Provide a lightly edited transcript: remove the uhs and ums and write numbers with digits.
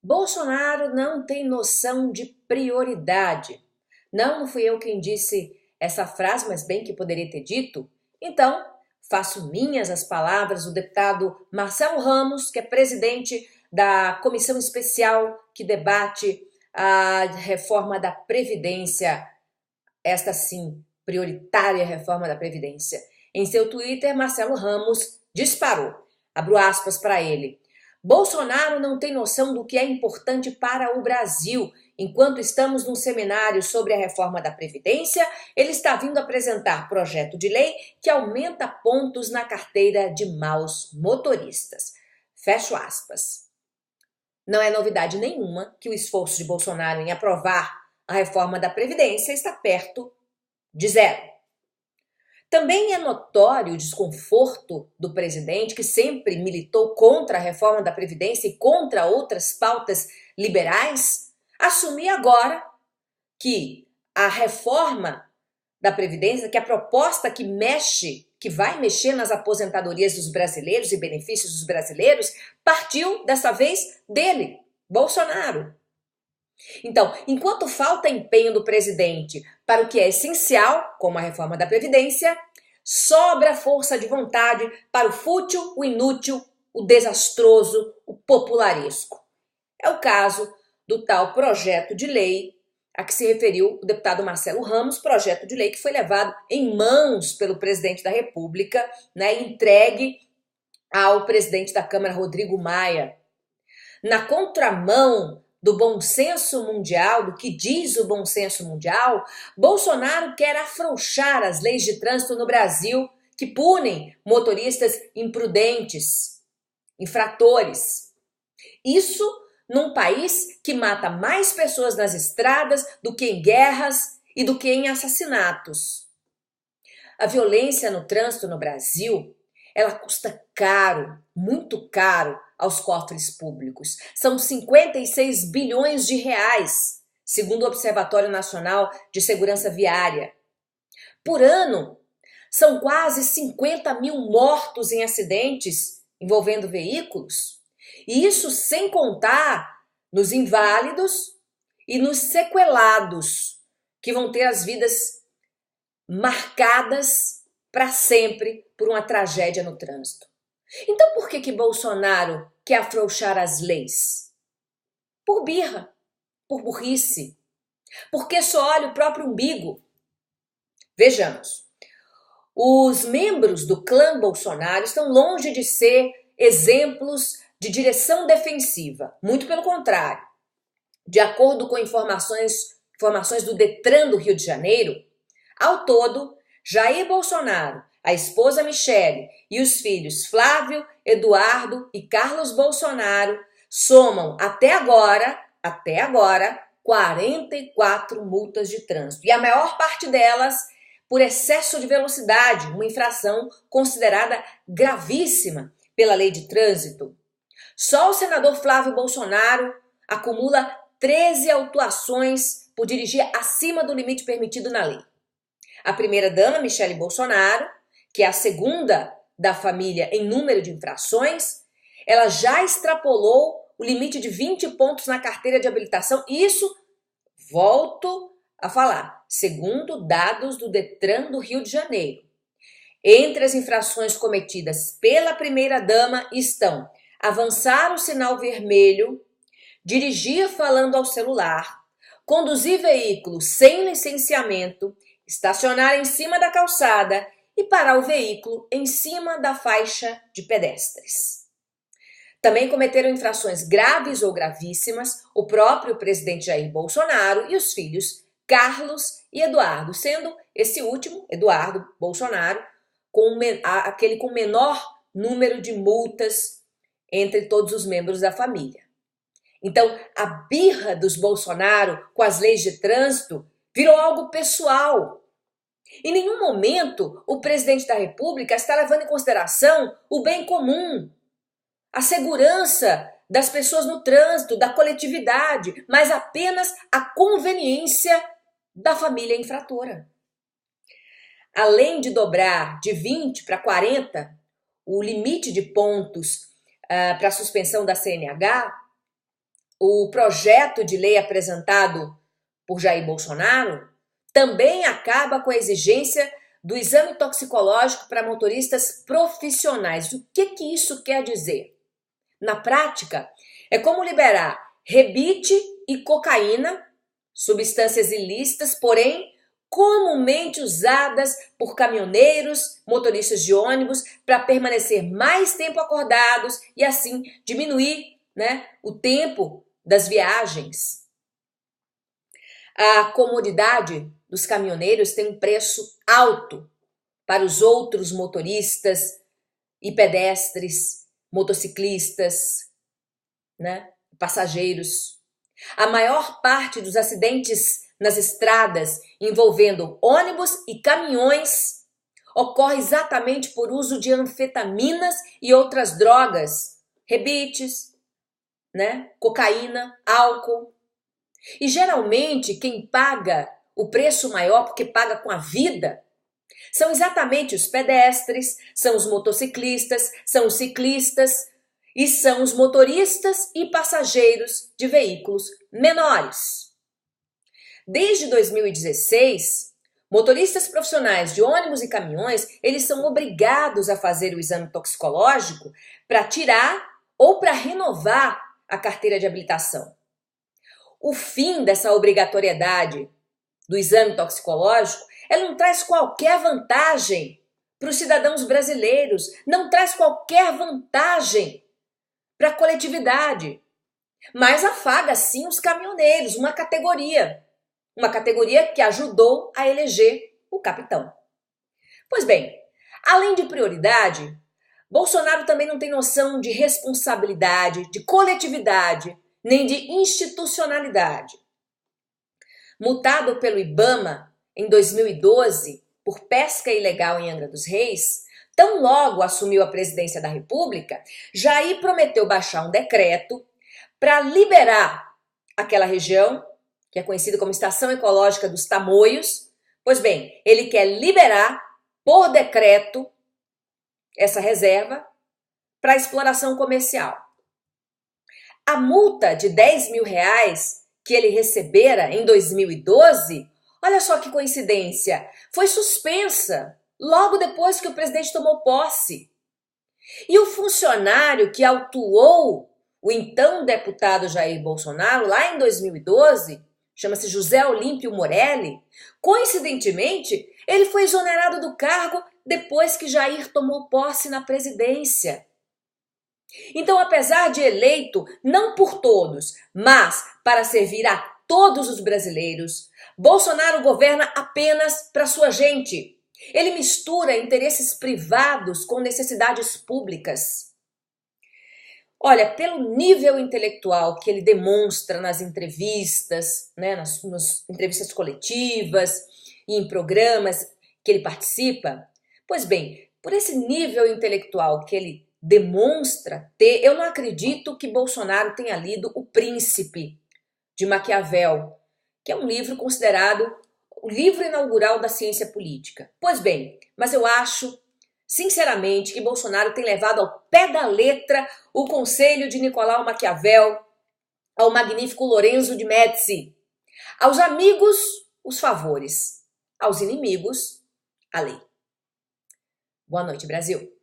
Bolsonaro não tem noção de prioridade. Não fui eu quem disse essa frase, mas bem que poderia ter dito. Então, faço minhas as palavras do deputado Marcelo Ramos, que é presidente da comissão especial que debate a reforma da Previdência, esta sim, prioritária reforma da Previdência. Em seu Twitter, Marcelo Ramos disparou. Abro aspas para ele. Bolsonaro não tem noção do que é importante para o Brasil. Enquanto estamos num seminário sobre a reforma da Previdência, ele está vindo apresentar projeto de lei que aumenta pontos na carteira de maus motoristas. Fecho aspas. Não é novidade nenhuma que o esforço de Bolsonaro em aprovar a reforma da Previdência está perto de zero. Também é notório o desconforto do presidente, que sempre militou contra a reforma da Previdência e contra outras pautas liberais, assumir agora que a reforma da Previdência, que a proposta que vai mexer nas aposentadorias dos brasileiros e benefícios dos brasileiros, partiu dessa vez dele, Bolsonaro. Então, enquanto falta empenho do presidente para o que é essencial, como a reforma da Previdência, sobra força de vontade para o fútil, o inútil, o desastroso, o popularesco. É o caso do tal projeto de lei a que se referiu o deputado Marcelo Ramos, projeto de lei que foi levado em mãos pelo presidente da República, entregue ao presidente da Câmara, Rodrigo Maia. Na contramão do bom senso mundial, do que diz o bom senso mundial, Bolsonaro quer afrouxar as leis de trânsito no Brasil que punem motoristas imprudentes, infratores. Isso num país que mata mais pessoas nas estradas do que em guerras e do que em assassinatos. A violência no trânsito no Brasil, ela custa caro, muito caro, aos cofres públicos. São 56 bilhões de reais, segundo o Observatório Nacional de Segurança Viária. Por ano, são quase 50 mil mortos em acidentes envolvendo veículos. E isso sem contar nos inválidos e nos sequelados, que vão ter as vidas marcadas para sempre por uma tragédia no trânsito. Então por que Bolsonaro quer afrouxar as leis? Por birra, por burrice, porque só olha o próprio umbigo. Vejamos, os membros do clã Bolsonaro estão longe de ser exemplos de direção defensiva, muito pelo contrário. De acordo com informações do Detran do Rio de Janeiro, ao todo, Jair Bolsonaro, a esposa Michele e os filhos Flávio, Eduardo e Carlos Bolsonaro somam até agora, 44 multas de trânsito. E a maior parte delas por excesso de velocidade, uma infração considerada gravíssima pela lei de trânsito. Só o senador Flávio Bolsonaro acumula 13 autuações por dirigir acima do limite permitido na lei. A primeira-dama, Michele Bolsonaro, que é a segunda da família em número de infrações, ela já extrapolou o limite de 20 pontos na carteira de habilitação. Isso, volto a falar, segundo dados do Detran do Rio de Janeiro. Entre as infrações cometidas pela primeira-dama estão avançar o sinal vermelho, dirigir falando ao celular, conduzir veículo sem licenciamento, estacionar em cima da calçada e parar o veículo em cima da faixa de pedestres. Também cometeram infrações graves ou gravíssimas o próprio presidente Jair Bolsonaro e os filhos Carlos e Eduardo, sendo esse último, Eduardo Bolsonaro, aquele com menor número de multas entre todos os membros da família. Então, a birra dos Bolsonaro com as leis de trânsito virou algo pessoal. Em nenhum momento o presidente da República está levando em consideração o bem comum, a segurança das pessoas no trânsito, da coletividade, mas apenas a conveniência da família infratora. Além de dobrar de 20 para 40 o limite de pontos para a suspensão da CNH, o projeto de lei apresentado por Jair Bolsonaro também acaba com a exigência do exame toxicológico para motoristas profissionais. O que isso quer dizer? Na prática, é como liberar rebite e cocaína, substâncias ilícitas, porém comumente usadas por caminhoneiros, motoristas de ônibus, para permanecer mais tempo acordados e assim diminuir, o tempo das viagens. A comodidade dos caminhoneiros tem um preço alto para os outros motoristas e pedestres, motociclistas, passageiros. A maior parte dos acidentes nas estradas envolvendo ônibus e caminhões ocorre exatamente por uso de anfetaminas e outras drogas, rebites, cocaína, álcool. E geralmente quem paga o preço maior, porque paga com a vida, são exatamente os pedestres, são os motociclistas, são os ciclistas e são os motoristas e passageiros de veículos menores. Desde 2016, motoristas profissionais de ônibus e caminhões, eles são obrigados a fazer o exame toxicológico para tirar ou para renovar a carteira de habilitação. O fim dessa obrigatoriedade do exame toxicológico, ela não traz qualquer vantagem para os cidadãos brasileiros, não traz qualquer vantagem para a coletividade, mas afaga sim os caminhoneiros, uma categoria que ajudou a eleger o capitão. Pois bem, além de prioridade, Bolsonaro também não tem noção de responsabilidade, de coletividade, nem de institucionalidade. Multado pelo IBAMA em 2012 por pesca ilegal em Angra dos Reis, tão logo assumiu a presidência da República, Jair prometeu baixar um decreto para liberar aquela região, que é conhecida como Estação Ecológica dos Tamoios. Pois bem, ele quer liberar por decreto essa reserva para exploração comercial. A multa de R$10.000 que ele recebera em 2012, olha só que coincidência, foi suspensa logo depois que o presidente tomou posse. E o funcionário que autuou o então deputado Jair Bolsonaro lá em 2012, chama-se José Olímpio Morelli, coincidentemente, ele foi exonerado do cargo depois que Jair tomou posse na presidência. Então, apesar de eleito não por todos, mas para servir a todos os brasileiros, Bolsonaro governa apenas para sua gente. Ele mistura interesses privados com necessidades públicas. Olha, pelo nível intelectual que ele demonstra nas entrevistas, nas entrevistas coletivas e em programas que ele participa, pois bem, por esse nível intelectual que ele demonstra ter, eu não acredito que Bolsonaro tenha lido O Príncipe, de Maquiavel, que é um livro considerado o livro inaugural da ciência política. Pois bem, mas eu acho, sinceramente, que Bolsonaro tem levado ao pé da letra o conselho de Nicolau Maquiavel, ao magnífico Lorenzo de Médici. Aos amigos, os favores. Aos inimigos, a lei. Boa noite, Brasil.